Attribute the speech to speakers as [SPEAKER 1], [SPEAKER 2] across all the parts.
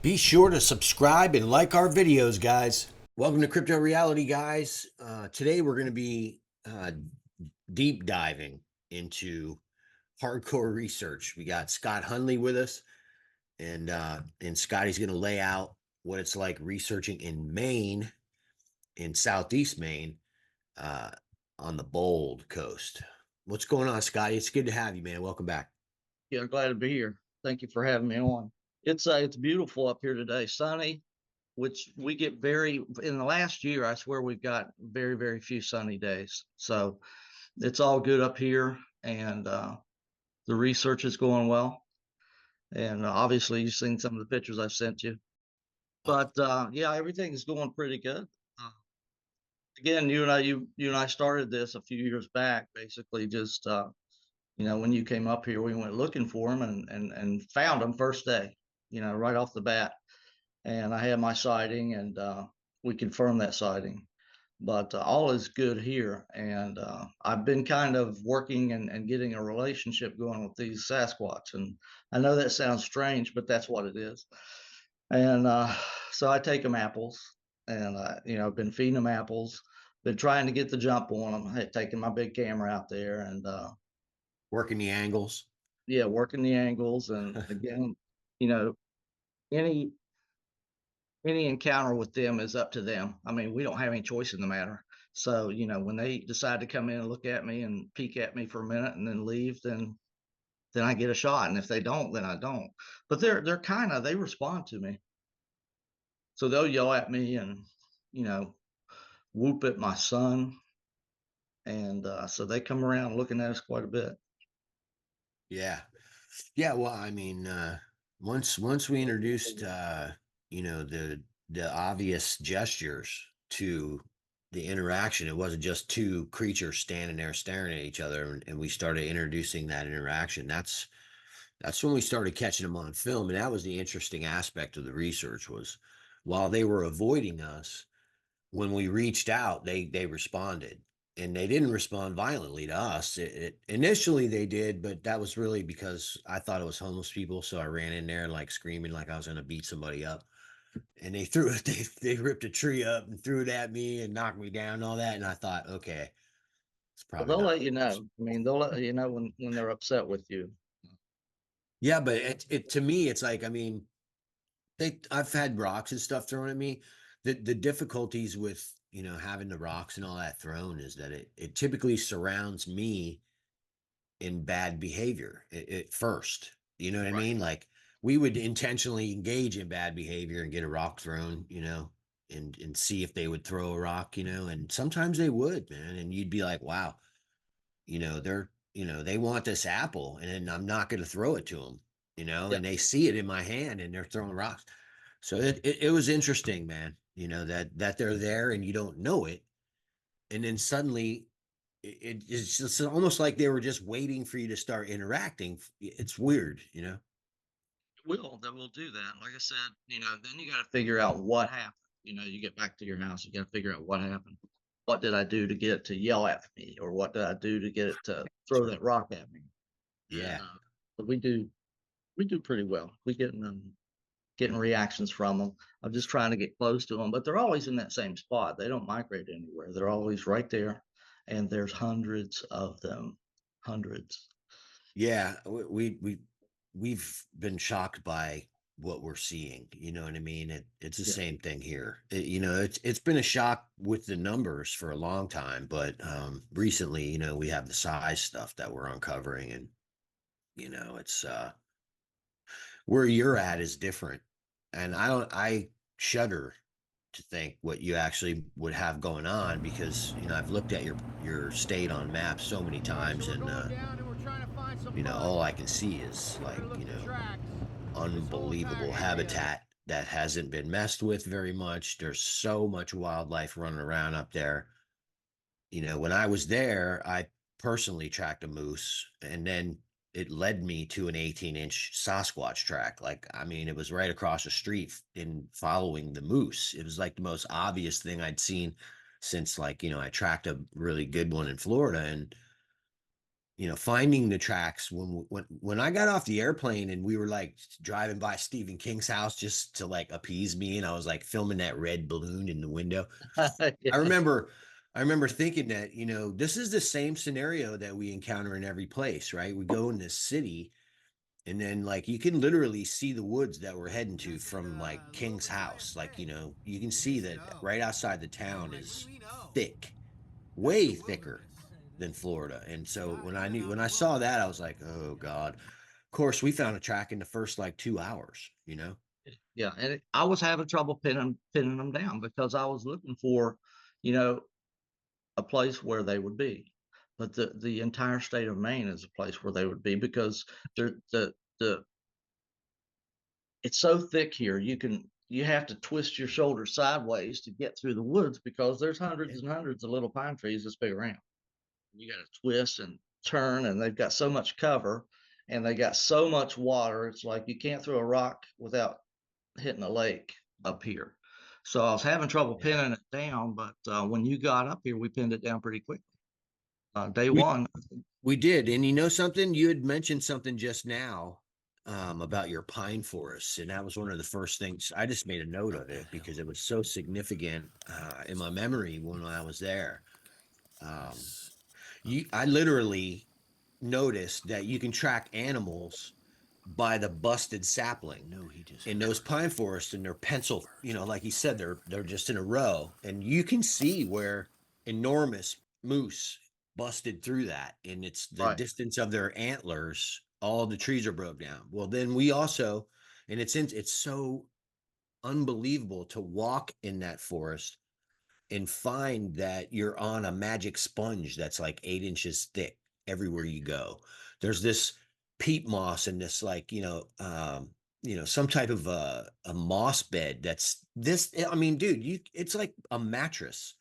[SPEAKER 1] Be sure to subscribe and like our videos, guys. Welcome to Crypto Reality, guys. Today we're going to be deep diving into hardcore research. We got Scott Hundley with us, and Scotty's going to lay out what it's like researching in Maine, in Southeast Maine, uh, on the Bold Coast. What's going on, Scotty? It's good to have you, man. Welcome back.
[SPEAKER 2] Yeah, glad to be here. Thank you for having me on. It's beautiful up here today, sunny, which we get in the last year, I swear we've got very few sunny days. So it's all good up here, and the research is going well. And obviously you've seen some of the pictures I've sent you. But yeah, everything is going pretty good. Uh, Again, you and I started this a few years back, basically just when you came up here, we went looking for them and found them first day, right off the bat. And I had my sighting, and we confirmed that sighting. But all is good here. And I've been kind of working and getting a relationship going with these Sasquatch. And I know that sounds strange, but that's what it is. And so I take them apples, and I've been feeding them apples, been trying to get the jump on them. I had taken my big camera out there and
[SPEAKER 1] Working the angles.
[SPEAKER 2] yeah, working the angles. And again, you know, any encounter with them is up to them. I mean, we don't have any choice in the matter. So, when they decide to come in and look at me and peek at me for a minute and then leave, then I get a shot. And if they don't, then I don't. But they respond to me. So they'll yell at me and, you know, whoop at my son. And so they come around looking at us quite a bit.
[SPEAKER 1] Yeah. Yeah, well, I mean, once we introduced the obvious gestures to the interaction, it wasn't just two creatures standing there staring at each other, and we started introducing that interaction. That's when we started catching them on film, and that was the interesting aspect of the research was while they were avoiding us, when we reached out, they responded, and they didn't respond violently to us. Initially they did, but that was really because I thought it was homeless people, so I ran in there like screaming like I was going to beat somebody up, and they threw it. They ripped a tree up and threw it at me and knocked me down and all that, and I thought, okay, it's
[SPEAKER 2] But
[SPEAKER 1] probably
[SPEAKER 2] they'll
[SPEAKER 1] not.
[SPEAKER 2] let you know. I mean, they'll let you know when they're upset with you.
[SPEAKER 1] Yeah, but it to me, it's like, I mean, I've had rocks and stuff thrown at me. The difficulties with having the rocks and all that thrown is that it typically surrounds me in bad behavior at first. You know what I
[SPEAKER 2] Right.
[SPEAKER 1] mean? Like we would intentionally engage in bad behavior and get a rock thrown, and see if they would throw a rock, and sometimes they would, man, and you'd be like, wow, they want this apple, and I'm not going to throw it to them,
[SPEAKER 2] Yeah.
[SPEAKER 1] and they see it in my hand and they're throwing rocks. So it was interesting, man, that they're there and you don't know it. And then suddenly it's just almost like they were just waiting for you to start interacting. It's weird,
[SPEAKER 2] They will do that. Like I said, then you got to figure out what happened. You get back to your house, you got to figure out what happened. What did I do to get it to yell at me, or what did I do to get it to throw that rock at me? And
[SPEAKER 1] Yeah.
[SPEAKER 2] but we do pretty well. We getting reactions from them. I'm just trying to get close to them, but they're always in that same spot. They don't migrate anywhere. They're always right there, and there's hundreds of them, hundreds.
[SPEAKER 1] Yeah. We've been shocked by what we're seeing. You know what I mean? It's the
[SPEAKER 2] Yeah.
[SPEAKER 1] same thing here. It's been a shock with the numbers for a long time, but recently, we have the size stuff that we're uncovering, and it's where you're at is different. And I shudder to think what you actually would have going on, because I've looked at your state on maps so many times, and all I can see is like unbelievable habitat that hasn't been messed with very much. There's so much wildlife running around up there. When I was there, I personally tracked a moose, and then it led me to an 18-inch Sasquatch track. Like, I mean, it was right across the street in following the moose. It was like the most obvious thing I'd seen since, like, I tracked a really good one in Florida. And finding the tracks when I got off the airplane and we were like driving by Stephen King's house just to like appease me, and I was like filming that red balloon in the window. I
[SPEAKER 2] Yeah.
[SPEAKER 1] remember I remember thinking that, this is the same scenario that we encounter in every place, right? We go in this city and then like you can literally see the woods that we're heading to from like King's house. Like, you can see that right outside the town is thick, way thicker than Florida. And so when I saw that, I was like, oh God. Of course, we found a track in the first like 2 hours.
[SPEAKER 2] Yeah, and I was having trouble pinning them down because I was looking for, you know, a place where they would be. But the entire state of Maine is a place where they would be because they're the it's so thick here. You have to twist your shoulder sideways to get through the woods because there's hundreds and hundreds of little pine trees this big around. You got to twist and turn, and they've got so much cover and they got so much water. It's like you can't throw a rock without hitting a lake up here. So I was having trouble
[SPEAKER 1] Yeah.
[SPEAKER 2] pinning it down, but when you got up here, we pinned it down pretty quickly. Day
[SPEAKER 1] We
[SPEAKER 2] one.
[SPEAKER 1] we did. And you know something? You had mentioned something just now about your pine forests. And that was one of the first things I just made a note of it because it was so significant in my memory when I was there. Um, I literally noticed that you can track animals by the busted sapling in those pine forests, and they're pencil, like you said, they're just in a row, and you can see where enormous moose busted through that, and it's the
[SPEAKER 2] Right.
[SPEAKER 1] distance of their antlers. All the trees are broke down. Well, then we also, and it's so unbelievable to walk in that forest and find that you're on a magic sponge that's like 8 inches thick everywhere you go. There's this peat moss and this like, some type of a moss bed that's this. I mean, dude, it's like a mattress.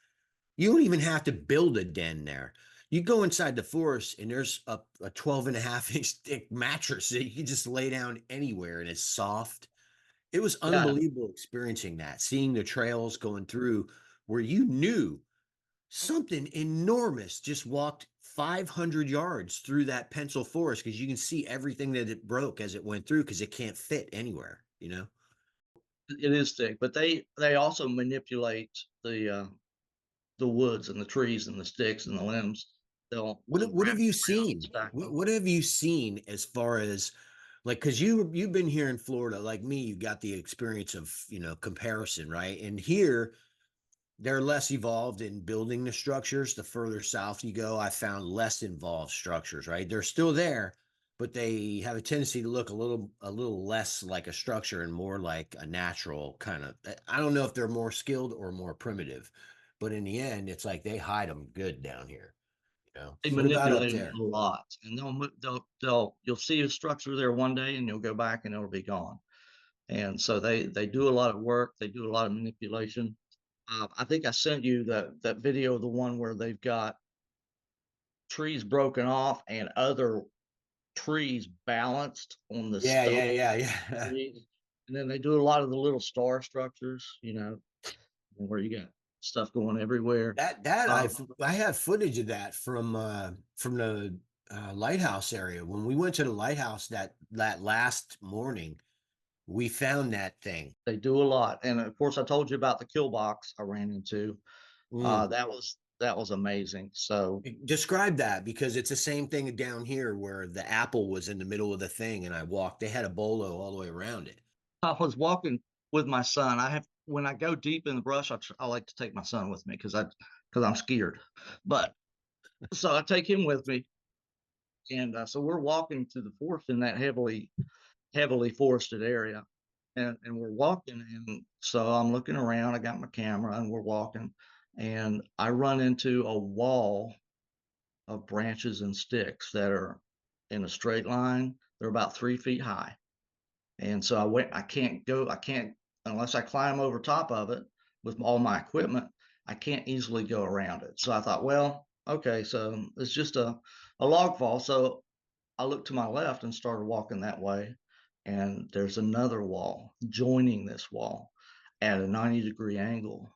[SPEAKER 1] You don't even have to build a den there. You go inside the forest and there's a 12 and a half inch thick mattress that you can just lay down anywhere and it's soft. It was
[SPEAKER 2] Yeah.
[SPEAKER 1] unbelievable experiencing that, seeing the trails going through where you knew something enormous just walked 500 yards through that pencil forest because you can see everything that it broke as it went through because it can't fit anywhere.
[SPEAKER 2] It is thick, but they also manipulate the woods and the trees and the sticks and the limbs.
[SPEAKER 1] What
[SPEAKER 2] They'll
[SPEAKER 1] what
[SPEAKER 2] wrap
[SPEAKER 1] have you
[SPEAKER 2] them around and
[SPEAKER 1] seen?
[SPEAKER 2] stack them.
[SPEAKER 1] What have you seen as far as like because you've been here in Florida like me, you got the experience of comparison, right? And here they're less evolved in building the structures. The further south you go, I found less involved structures, right? They're still there, but they have a tendency to look a little less like a structure and more like a natural kind of. I don't know if they're more skilled or more primitive, but in the end, it's like they hide them good down here.
[SPEAKER 2] They
[SPEAKER 1] What about up
[SPEAKER 2] manipulate them
[SPEAKER 1] there?
[SPEAKER 2] a lot, and they'll you'll see a structure there one day, and you'll go back, and it'll be gone. And so they do a lot of work. They do a lot of manipulation. I think I sent you that video of the one where they've got trees broken off and other trees balanced on the
[SPEAKER 1] Yeah,
[SPEAKER 2] stump
[SPEAKER 1] yeah, yeah, yeah.
[SPEAKER 2] trees. And then they do a lot of the little star structures, where you got stuff going everywhere.
[SPEAKER 1] That
[SPEAKER 2] Um,
[SPEAKER 1] I have footage of that from the lighthouse area. When we went to the lighthouse that last morning, we found that thing.
[SPEAKER 2] they do a lot. And of course, I told you about the kill box I ran into.
[SPEAKER 1] Mm.
[SPEAKER 2] That was amazing. So
[SPEAKER 1] Describe that because it's the same thing down here where the apple was in the middle of the thing and I walked. They had a bolo all the way around it.
[SPEAKER 2] I was walking with my son. When I go deep in the brush, I like to take my son with me because I'm scared. But so I take him with me, and so we're walking through the forest in that heavily forested area, and we're walking, and so I'm looking around. I got my camera, and we're walking, and I run into a wall of branches and sticks that are in a straight line. They're about 3 feet high. And so I can't, unless I climb over top of it with all my equipment, I can't easily go around it. So I thought, well, okay, so it's just a log fall. So I looked to my left and started walking that way. And there's another wall joining this wall at a 90-degree angle.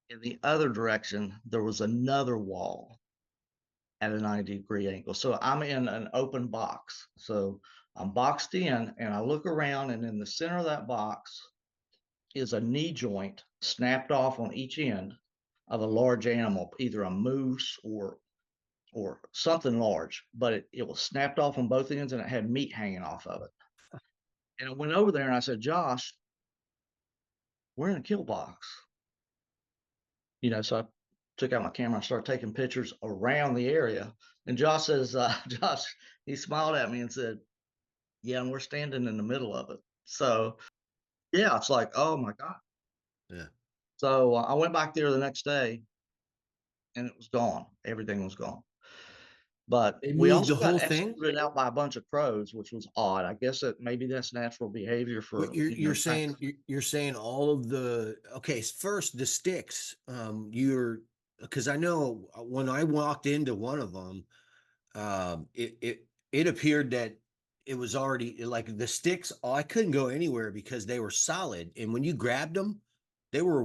[SPEAKER 2] In the other direction, there was another wall at a 90-degree angle. So I'm in an open box. So I'm boxed in and I look around, and in the center of that box is a knee joint snapped off on each end of a large animal, either a moose or something large, but it was snapped off on both ends and it had meat hanging off of it. And I went over there and I said, Josh, we're in a kill box. So I took out my camera and started taking pictures around the area. And Josh says, Josh, he smiled at me and said, yeah, and we're standing in the middle of it. So yeah, it's like, oh my God.
[SPEAKER 1] Yeah.
[SPEAKER 2] So I went back there the next day and it was gone. Everything was gone. But
[SPEAKER 1] They
[SPEAKER 2] we
[SPEAKER 1] moved
[SPEAKER 2] also
[SPEAKER 1] the
[SPEAKER 2] got
[SPEAKER 1] whole thing.
[SPEAKER 2] escorted out by a bunch of crows, which was odd. I guess that maybe that's natural behavior
[SPEAKER 1] What
[SPEAKER 2] for,
[SPEAKER 1] you're saying, you're saying all of the, okay, first the sticks, you're, because I know when I walked into one of them, it appeared that it was already like the sticks. I couldn't go anywhere because they were solid, and when you grabbed them, they were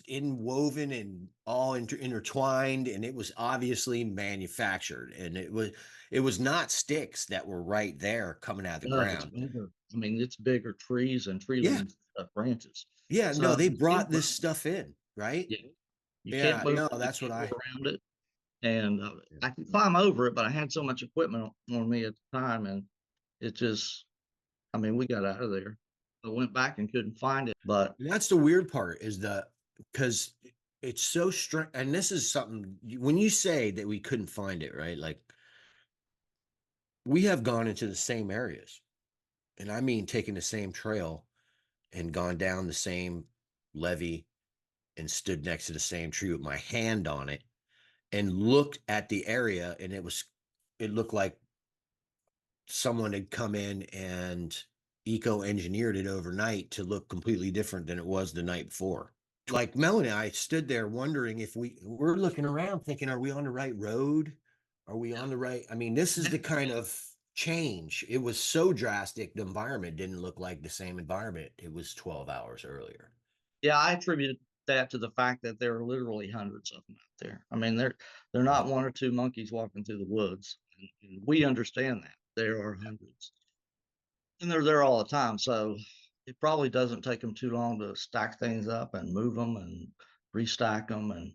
[SPEAKER 1] inwoven and all intertwined, and it was obviously manufactured, and it was not sticks that were right there coming out of the
[SPEAKER 2] it's
[SPEAKER 1] ground.
[SPEAKER 2] bigger. I mean, it's bigger trees and tree
[SPEAKER 1] Yeah,
[SPEAKER 2] limbs, branches.
[SPEAKER 1] yeah, no,
[SPEAKER 2] So
[SPEAKER 1] they
[SPEAKER 2] you can't
[SPEAKER 1] brought
[SPEAKER 2] move,
[SPEAKER 1] this stuff in, right?
[SPEAKER 2] yeah, you can't
[SPEAKER 1] Yeah,
[SPEAKER 2] move
[SPEAKER 1] no,
[SPEAKER 2] it, you
[SPEAKER 1] that's what
[SPEAKER 2] can't go
[SPEAKER 1] I.
[SPEAKER 2] around it. And
[SPEAKER 1] Yeah.
[SPEAKER 2] I could climb over it, but I had so much equipment on me at the time, and it just, I mean, we got out of there. I went back and couldn't find it, but
[SPEAKER 1] And that's the weird part is because it's so strange. And this is something when you say that we couldn't find it, right? Like we have gone into the same areas, and I mean taking the same trail and gone down the same levee and stood next to the same tree with my hand on it and looked at the area, and it looked like someone had come in and eco engineered it overnight to look completely different than it was the night before. Like Melanie and I stood there wondering if we're looking around thinking, are we on the right road? Are we on the right? I mean, this is the kind of change. It was so drastic. The environment didn't look like the same environment it was 12 hours earlier.
[SPEAKER 2] yeah, I attribute that to the fact that there are literally hundreds of them out there. I mean, they're
[SPEAKER 1] Yeah.
[SPEAKER 2] not one or two monkeys walking through the woods, and we understand that there are hundreds, and they're there all the time. So it probably doesn't take them too long to stack things up and move them and restack them, and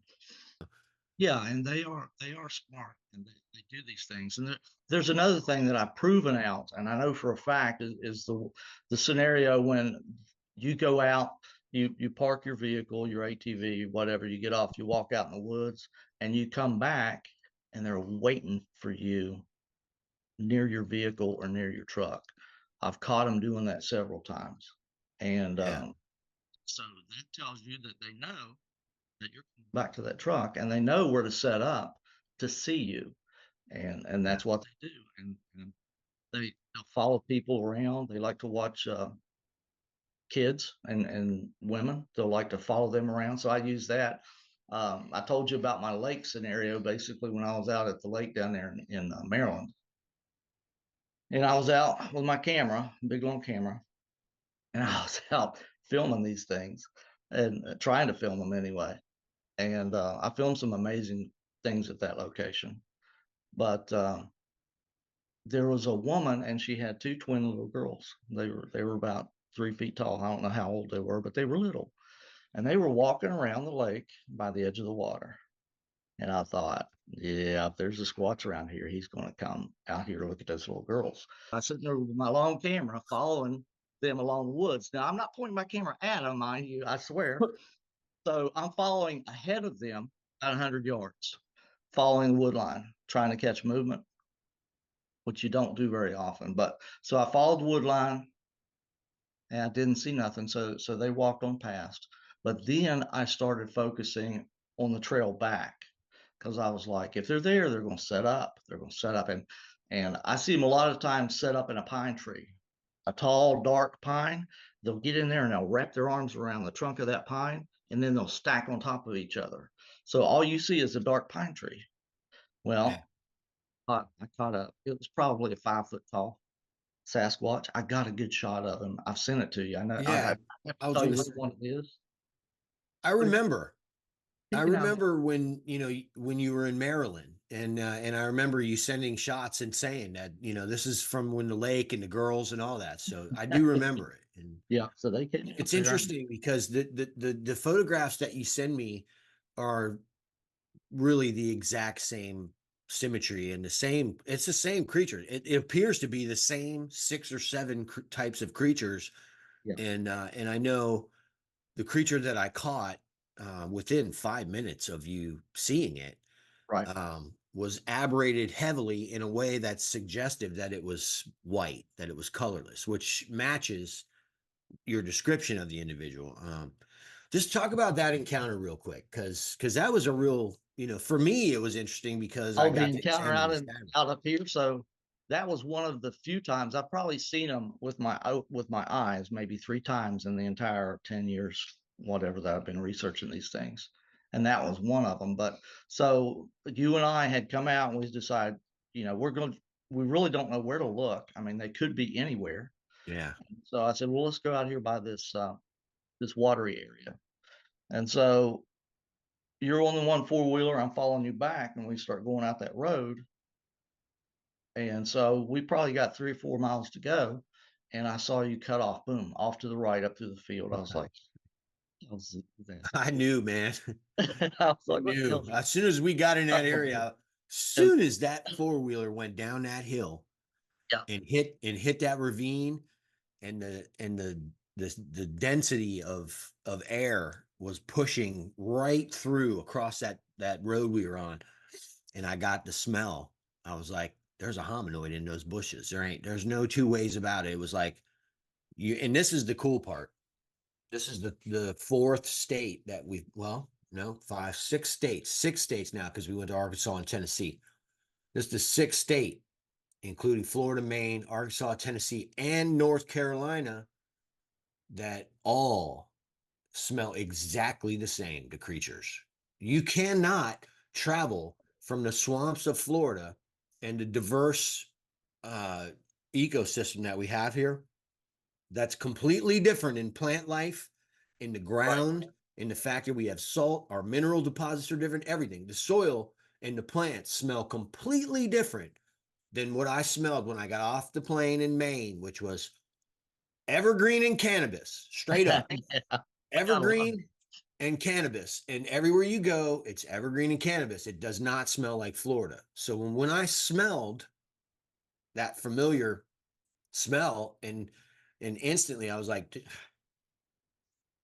[SPEAKER 2] yeah, and they are smart, and they do these things. And there's another thing that I've proven out, and I know for a fact is the scenario when you go out, you park your vehicle, your ATV, whatever, you get off, you walk out in the woods, and you come back, and they're waiting for you near your vehicle or near your truck. I've caught them doing that several times, and
[SPEAKER 1] Yeah.
[SPEAKER 2] so that tells you that they know that you're coming back to that truck, and they know where to set up to see you, and
[SPEAKER 1] Yeah.
[SPEAKER 2] that's what they do. And they'll follow people around. They like to watch kids and women. They'll like to follow them around. So I use that. I told you about my lake scenario. Basically, when I was out at the lake down there in Maryland, and I was out with my camera, big long camera, and I was out filming these things and trying to film them anyway. And I filmed some amazing things at that location. But there was a woman, and she had two twin little girls. They were about 3 feet tall. I don't know how old they were, but they were little, and they were walking around the lake by the edge of the water. And I thought, yeah, if there's a Squatch around here, he's going to come out here to look at those little girls. I was sitting there with my long camera following them along the woods. Now, I'm not pointing my camera at them, mind you, I swear. So I'm following ahead of them at 100 yards, following the wood line, trying to catch movement, which you don't do very often. But so I followed the wood line and I didn't see nothing. So they walked on past. But then I started focusing on the trail back because I was like, if they're there, they're going to set up. They're going to set up, and I see them a lot of times set up in a pine tree, a tall, dark pine. They'll get in there and they'll wrap their arms around the trunk of that pine, and then they'll stack on top of each other. So all you see is a dark pine tree.
[SPEAKER 1] Yeah.
[SPEAKER 2] Well, I caught a. It was probably a 5 foot tall Sasquatch. I got a good shot of him. I've sent it to you. I know. I
[SPEAKER 1] Yeah.
[SPEAKER 2] have to
[SPEAKER 1] I was
[SPEAKER 2] tell
[SPEAKER 1] going
[SPEAKER 2] you
[SPEAKER 1] to
[SPEAKER 2] which
[SPEAKER 1] say,
[SPEAKER 2] one it is.
[SPEAKER 1] I
[SPEAKER 2] Pretty.
[SPEAKER 1] remember. I
[SPEAKER 2] peeking out.
[SPEAKER 1] remember when, when you were in Maryland, and I remember you sending shots and saying that, this is from when the lake and the girls and all that. So I do remember it. And
[SPEAKER 2] Yeah, so they came up
[SPEAKER 1] it's
[SPEAKER 2] there.
[SPEAKER 1] interesting because the photographs that you send me are really the exact same symmetry and it's the same creature. It appears to be the same six or seven types of creatures.
[SPEAKER 2] Yeah,
[SPEAKER 1] And I know the creature that I caught within 5 minutes of you seeing it
[SPEAKER 2] right.
[SPEAKER 1] was aberrated heavily in a way that's suggestive that it was white, that it was colorless, which matches your description of the individual. Just talk about that encounter real quick, because that was a real, for me, it was interesting because I
[SPEAKER 2] Oh, the
[SPEAKER 1] got to
[SPEAKER 2] encounter
[SPEAKER 1] examine
[SPEAKER 2] out
[SPEAKER 1] this
[SPEAKER 2] in
[SPEAKER 1] cabin.
[SPEAKER 2] out up here. So that was one of the few times I've probably seen them with my eyes, maybe 3 times in the entire 10 years, whatever that I've been researching these things, and that was one of them. But so you and I had come out and we decided, we really don't know where to look. I mean, they could be anywhere.
[SPEAKER 1] Yeah.
[SPEAKER 2] So I said, well, let's go out here by this watery area. And so you're on the one four-wheeler, I'm following you back, and we start going out that road. And so we probably got 3 or 4 miles to go. And I saw you cut off, boom, off to the right, up through the field. I was like, "What the hell is that?"
[SPEAKER 1] I knew, man.
[SPEAKER 2] I was
[SPEAKER 1] I
[SPEAKER 2] like, what the
[SPEAKER 1] knew.
[SPEAKER 2] hell?
[SPEAKER 1] As soon as we got in that area,
[SPEAKER 2] And
[SPEAKER 1] soon as that four-wheeler went down that hill
[SPEAKER 2] yeah,
[SPEAKER 1] and hit that ravine, and the density of air was pushing right through across that road we were on, and I got the smell. I was like, there's a hominoid in those bushes. There's no two ways about it. It was like you, and this is the cool part. This is the fourth state that we, well, no, five, 6 states, 6 states now, because we went to Arkansas and Tennessee. This is the sixth state, including Florida, Maine, Arkansas, Tennessee, and North Carolina, that all smell exactly the same to creatures. You cannot travel from the swamps of Florida and the diverse uh, ecosystem that we have here, that's completely different in plant life, in the
[SPEAKER 2] right.
[SPEAKER 1] ground, in the fact that we have salt, our mineral deposits are different, everything. The soil and the plants smell completely different than what I smelled when I got off the plane in Maine, which was evergreen and cannabis, straight up.
[SPEAKER 2] Yeah, we got a lot.
[SPEAKER 1] Evergreen and cannabis. And everywhere you go, it's evergreen and cannabis. It does not smell like Florida. So when I smelled that familiar smell, and instantly I was like,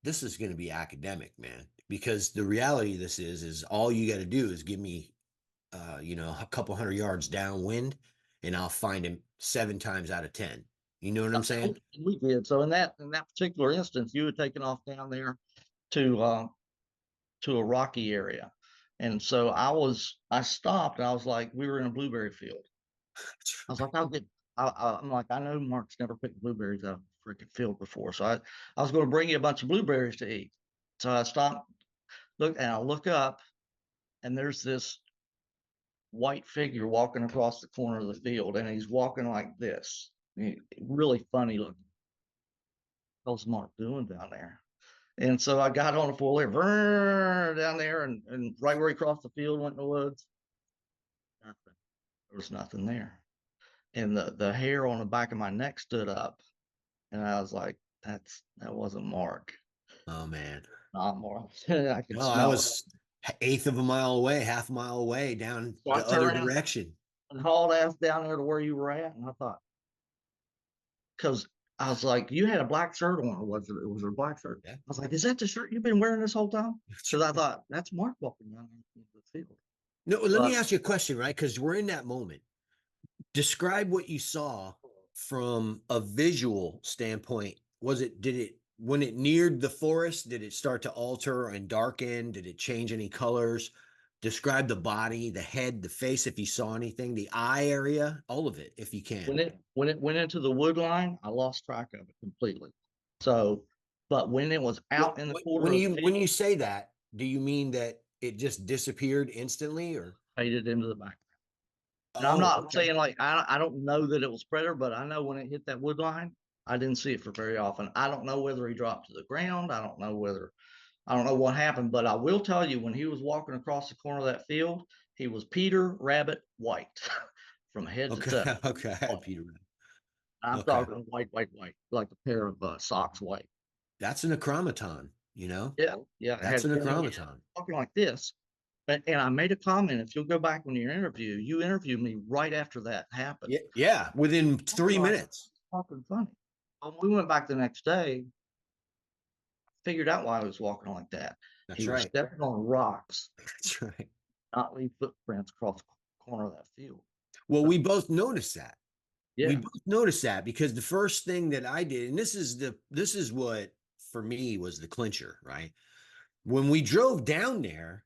[SPEAKER 1] this is going to be academic, man, because the reality of this is all you got to do is give me a couple hundred yards downwind, and I'll find him 7 times out of 10. You know what I'm saying?
[SPEAKER 2] We did. So in that particular instance, you had taken off down there to a rocky area. And so I stopped and I was like, we were in a blueberry field. I was like, I'm like, I know Mark's never picked blueberries out of a freaking field before. So I was going to bring you a bunch of blueberries to eat. So I stopped, I look up, and there's this white figure walking across the corner of the field, and he's walking like this. Really funny looking. What's Mark doing down there? And so I got on a four-wheeler down there, and right where he crossed the field, went in the woods. Nothing. There was nothing there. And the hair on the back of my neck stood up. And I was like, that wasn't Mark.
[SPEAKER 1] Oh man.
[SPEAKER 2] Not Mark. I could
[SPEAKER 1] No, I
[SPEAKER 2] smell it.
[SPEAKER 1] was eighth of a mile away, half a mile away down
[SPEAKER 2] So I
[SPEAKER 1] the
[SPEAKER 2] turned
[SPEAKER 1] other
[SPEAKER 2] around
[SPEAKER 1] direction.
[SPEAKER 2] and hauled ass down there to where you were at. And I thought, because I was like, you had a black shirt on, or was it a black shirt?
[SPEAKER 1] Yeah.
[SPEAKER 2] I was like, is that the shirt you've been wearing this whole time? Because I thought that's Mark walking down the field.
[SPEAKER 1] No, let me
[SPEAKER 2] But
[SPEAKER 1] ask you a question, right? Because we're in that moment. Describe what you saw from a visual standpoint. When it neared the forest, did it start to alter and darken? Did it change any colors? Describe the body, the head, the face, if you saw anything, the eye area, all of it, if you can.
[SPEAKER 2] when it went into the wood line, I lost track of it completely. So, but when it was out in the corner
[SPEAKER 1] When
[SPEAKER 2] of the
[SPEAKER 1] you
[SPEAKER 2] field,
[SPEAKER 1] say that, do you mean that it just disappeared instantly, or?
[SPEAKER 2] faded into the back. And I'm
[SPEAKER 1] Oh,
[SPEAKER 2] not
[SPEAKER 1] okay.
[SPEAKER 2] saying like I don't know that it was predator, but I know when it hit that wood line, I didn't see it for very often. I don't know whether he dropped to the ground. I don't know whether I don't know what happened, but I will tell you when he was walking across the corner of that field, he was Peter Rabbit white from head to
[SPEAKER 1] Okay.
[SPEAKER 2] toe.
[SPEAKER 1] Okay.
[SPEAKER 2] White.
[SPEAKER 1] Peter.
[SPEAKER 2] I'm
[SPEAKER 1] Okay.
[SPEAKER 2] talking white, white, white, like a pair of socks white.
[SPEAKER 1] That's an acromaton, you know?
[SPEAKER 2] Yeah, yeah. It
[SPEAKER 1] That's
[SPEAKER 2] had
[SPEAKER 1] an
[SPEAKER 2] and he
[SPEAKER 1] acromaton.
[SPEAKER 2] talking like this. And I made a comment. If you'll go back on your interview, you interviewed me right after that happened.
[SPEAKER 1] Yeah. Yeah. Within
[SPEAKER 2] Talking
[SPEAKER 1] three
[SPEAKER 2] like
[SPEAKER 1] minutes.
[SPEAKER 2] talking funny. When we went back the next day, figured out why he was walking like that.
[SPEAKER 1] That's
[SPEAKER 2] He was
[SPEAKER 1] right.
[SPEAKER 2] stepping on rocks,
[SPEAKER 1] That's right.
[SPEAKER 2] not leave footprints across the corner of that field.
[SPEAKER 1] Well,
[SPEAKER 2] So
[SPEAKER 1] we both noticed that. We
[SPEAKER 2] yeah,
[SPEAKER 1] both noticed that because the first thing that I did, and this is what for me was the clincher, right? When we drove down there,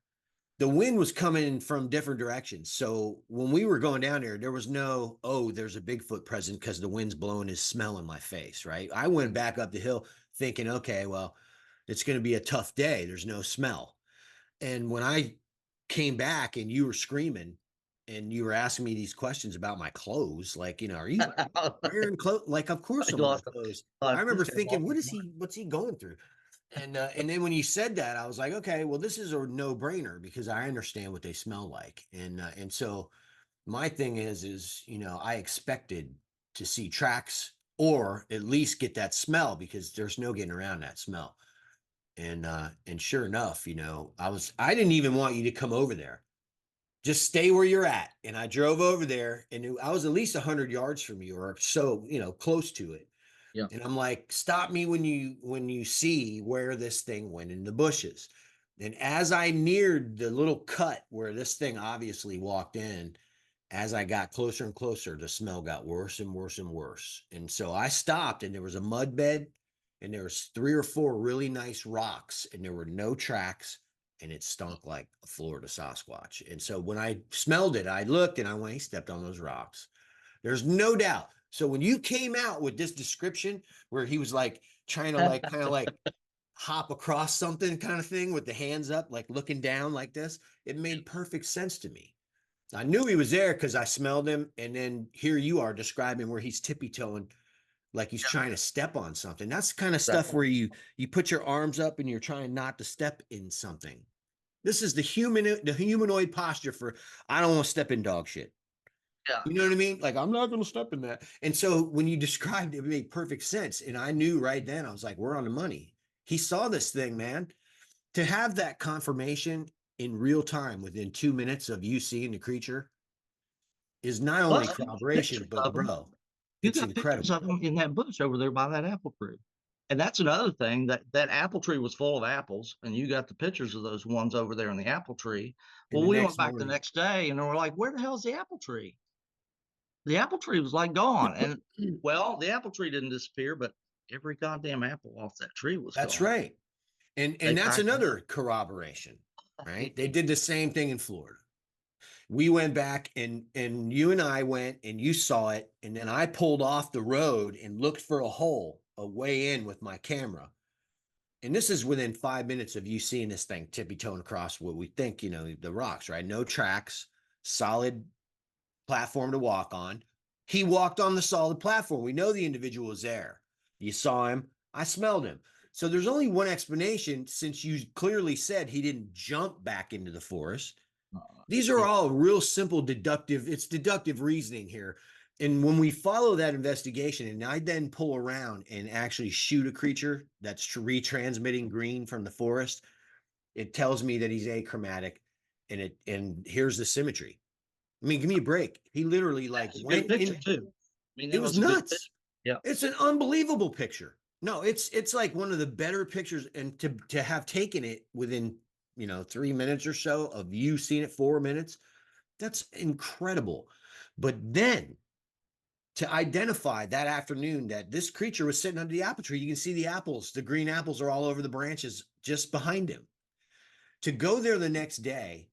[SPEAKER 1] the wind was coming from different directions. So when we were going down there was no, oh, there's a Bigfoot present because the wind's blowing his smell in my face, right? I went back up the hill thinking, okay, well, it's going to be a tough day. There's no smell. And when I came back and you were screaming and you were asking me these questions about my clothes, like, are you wearing clothes? Like, of course
[SPEAKER 2] he
[SPEAKER 1] I'm wearing
[SPEAKER 2] lost.
[SPEAKER 1] clothes. I
[SPEAKER 2] This
[SPEAKER 1] remember
[SPEAKER 2] guy
[SPEAKER 1] thinking,
[SPEAKER 2] lost his mind.
[SPEAKER 1] what's he going through? And then when you said that, I was like, okay, well, this is a no brainer because I understand what they smell like. And so my thing is, I expected to see tracks or at least get that smell because there's no getting around that smell. And sure enough, I didn't even want you to come over there. Just stay where you're at. And I drove over there and I was at least 100 yards from you or so, close to it.
[SPEAKER 2] Yeah.
[SPEAKER 1] And I'm like, stop me when you see where this thing went in the bushes. And as I neared the little cut where this thing obviously walked in, as I got closer and closer, the smell got worse and worse and worse. And so I stopped and there was a mud bed and there was 3 or 4 really nice rocks and there were no tracks and it stunk like a Florida Sasquatch. And so when I smelled it, I looked and I went, he stepped on those rocks. There's no doubt. So when you came out with this description where he was like trying to like kind of like hop across something kind of thing with the hands up, like looking down like this, it made perfect sense to me. I knew he was there because I smelled him. And then here you are describing where he's tippy toeing like he's trying to step on something. That's the kind of stuff
[SPEAKER 2] Exactly.
[SPEAKER 1] where you put your arms up and you're trying not to step in something. This is the humanoid posture for I don't want to step in dog shit.
[SPEAKER 2] Yeah.
[SPEAKER 1] You know what I mean? Like, I'm not going to step in that. And so when you described it, it made perfect sense. And I knew right then, I was like, we're on the money. He saw this thing, man. To have that confirmation in real time within 2 minutes of you seeing the creature is not only
[SPEAKER 2] Plus, you got
[SPEAKER 1] corroboration,
[SPEAKER 2] pictures
[SPEAKER 1] but
[SPEAKER 2] of them.
[SPEAKER 1] bro,
[SPEAKER 2] You
[SPEAKER 1] it's
[SPEAKER 2] got pictures of
[SPEAKER 1] incredible.
[SPEAKER 2] them in that bush over there by that apple tree. And that's another thing that apple tree was full of apples, and you got the pictures of those ones over there in the apple tree.
[SPEAKER 1] And
[SPEAKER 2] Well,
[SPEAKER 1] the
[SPEAKER 2] we went
[SPEAKER 1] next
[SPEAKER 2] back the
[SPEAKER 1] morning,
[SPEAKER 2] next day and we're like, where the hell's the apple tree? The apple tree was like gone. And well, the apple tree didn't disappear, but every goddamn apple off that tree was
[SPEAKER 1] that's
[SPEAKER 2] gone.
[SPEAKER 1] right. And
[SPEAKER 2] They
[SPEAKER 1] that's
[SPEAKER 2] packed them
[SPEAKER 1] another corroboration, right? They
[SPEAKER 2] up.
[SPEAKER 1] did the same thing in Florida. We went back and you and I went and you saw it and then I pulled off the road and looked for a hole a way in with my camera and this is within 5 minutes of you seeing this thing tippy toeing across what we think the rocks, right? No tracks, solid platform to walk on. He walked on the solid platform. We know the individual was there. You saw him. I smelled him. So there's only one explanation since you clearly said he didn't jump back into the forest. These are
[SPEAKER 2] He,
[SPEAKER 1] all real simple it's deductive reasoning here. And when we follow that investigation and I then pull around and actually shoot a creature that's retransmitting green from the forest, it tells me that he's achromatic and here's the symmetry. I mean, give me a break. He literally like
[SPEAKER 2] that's a good
[SPEAKER 1] went
[SPEAKER 2] picture
[SPEAKER 1] in.
[SPEAKER 2] too. I mean,
[SPEAKER 1] It
[SPEAKER 2] that
[SPEAKER 1] was
[SPEAKER 2] was a good
[SPEAKER 1] nuts.
[SPEAKER 2] picture. Yeah.
[SPEAKER 1] It's an unbelievable picture. No, it's like one of the better pictures, and to have taken it within 3 minutes or so of you seeing it, 4 minutes, that's incredible. But then to identify that afternoon that this creature was sitting under the apple tree, you can see the apples, the green apples are all over the branches just behind him. To go there the next day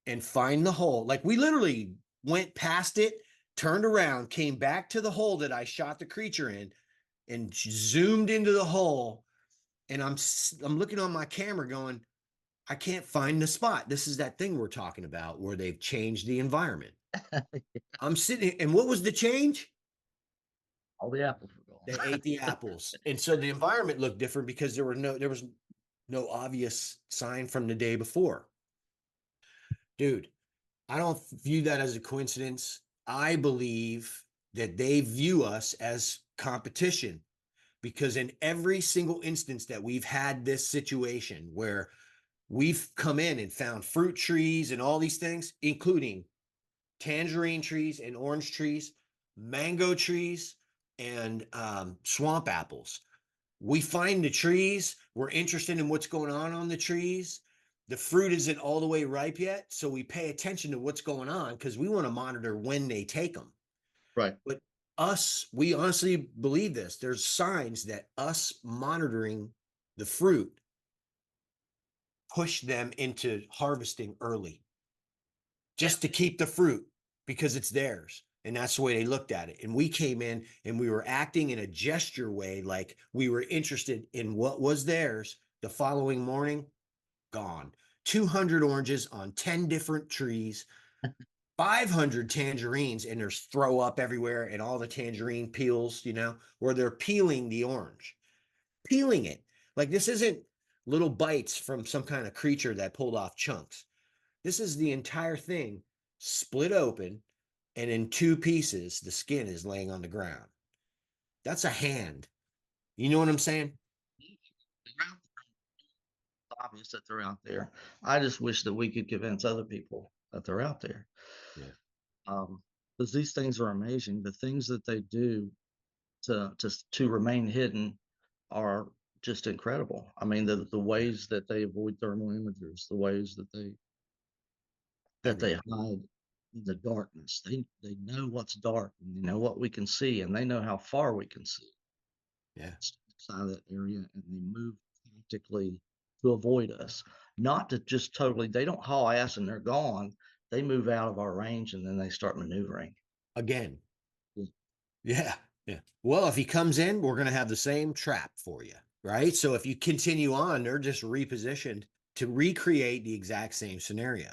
[SPEAKER 1] and find the hole, like we literally went past it, turned around, came back to the hole that I shot the creature in, and zoomed into the hole. And I'm looking on my camera going, I can't find the spot. This is that thing we're talking about where they've changed the environment. I'm sitting, and what was the change?
[SPEAKER 2] All the apples were gone.
[SPEAKER 1] They ate the apples, and so the environment looked different because there was no obvious sign from the day before. Dude, I don't view that as a coincidence. I believe that they view us as competition, because in every single instance that we've had this situation where we've come in and found fruit trees and all these things, including tangerine trees and orange trees, mango trees, and swamp apples. We find the trees, we're interested in what's going on the trees. The fruit isn't all the way ripe yet, so we pay attention to what's going on because we want to monitor when they take them.
[SPEAKER 2] Right.
[SPEAKER 1] But we honestly believe this. There's signs that us monitoring the fruit push them into harvesting early just to keep the fruit because it's theirs. And that's the way they looked at it. And we came in and we were acting in a gesture way, like we were interested in what was theirs. The following morning, gone. 200 oranges on 10 different trees, 500 tangerines, and there's throw up everywhere and all the tangerine peels, where they're peeling the orange, peeling it. Like this isn't little bites from some kind of creature that pulled off chunks. This is the entire thing split open, and in two pieces, the skin is laying on the ground. That's a hand. You know what I'm saying?
[SPEAKER 2] It's obvious that they're out there. I just wish that we could convince other people that they're out there.
[SPEAKER 1] Yeah.
[SPEAKER 2] Because these things are amazing. The things that they do to remain hidden are just incredible. I mean, the ways that they avoid thermal imagers, the ways that they
[SPEAKER 1] Everything.
[SPEAKER 2] hide in the darkness. They know what's dark, and they know what we can see, and they know how far we can see
[SPEAKER 1] Yeah.
[SPEAKER 2] outside of that area, and they move tactically to avoid us. Not to just totally, they don't haul ass and they're gone. They move out of our range and then they start maneuvering.
[SPEAKER 1] Again.
[SPEAKER 2] Yeah.
[SPEAKER 1] Yeah. Yeah. Well, if he comes in, we're going to have the same trap for you. Right. So if you continue on, they're just repositioned to recreate the exact same scenario,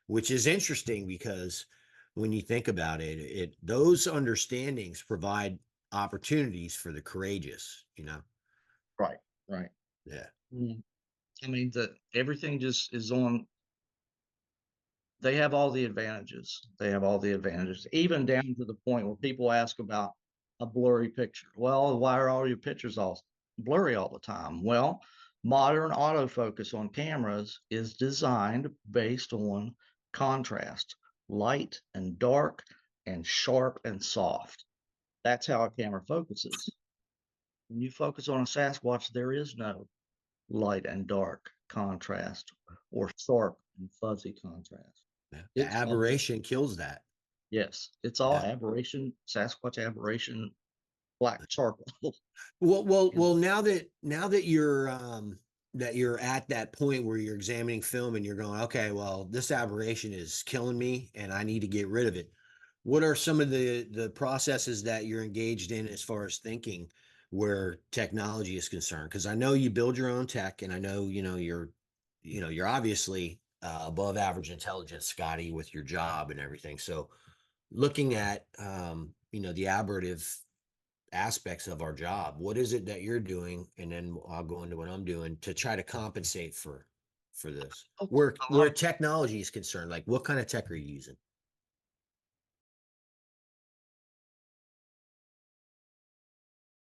[SPEAKER 1] which is interesting because when you think about it, those understandings provide opportunities for the courageous.
[SPEAKER 2] Right. Right.
[SPEAKER 1] Yeah.
[SPEAKER 2] Mm. I mean, that everything just is on. They have all the advantages. They have all the advantages, even down to the point where people ask about a blurry picture. Well, why are all your pictures all blurry all the time? Well, modern autofocus on cameras is designed based on contrast, light and dark, and sharp and soft. That's how a camera focuses. When you focus on a Sasquatch, there is no light and dark contrast or sharp and fuzzy contrast.
[SPEAKER 1] Yeah. The
[SPEAKER 2] It's all,
[SPEAKER 1] aberration kills that.
[SPEAKER 2] yes, it's all
[SPEAKER 1] Yeah.
[SPEAKER 2] aberration, Sasquatch aberration, black charcoal.
[SPEAKER 1] Well. Now that you're at that point where you're examining film and you're going, okay, well, this aberration is killing me, and I need to get rid of it. What are some of the processes that you're engaged in as far as thinking where technology is concerned? Because I know you build your own tech, and I know you're obviously above average intelligence, Scotty, with your job and everything. So looking at the aberrative aspects of our job, what is it that you're doing, and then I'll go into what I'm doing to try to compensate for this
[SPEAKER 2] Oh,
[SPEAKER 1] where
[SPEAKER 2] a lot
[SPEAKER 1] where
[SPEAKER 2] of
[SPEAKER 1] technology is concerned. Like, what kind of tech are you using?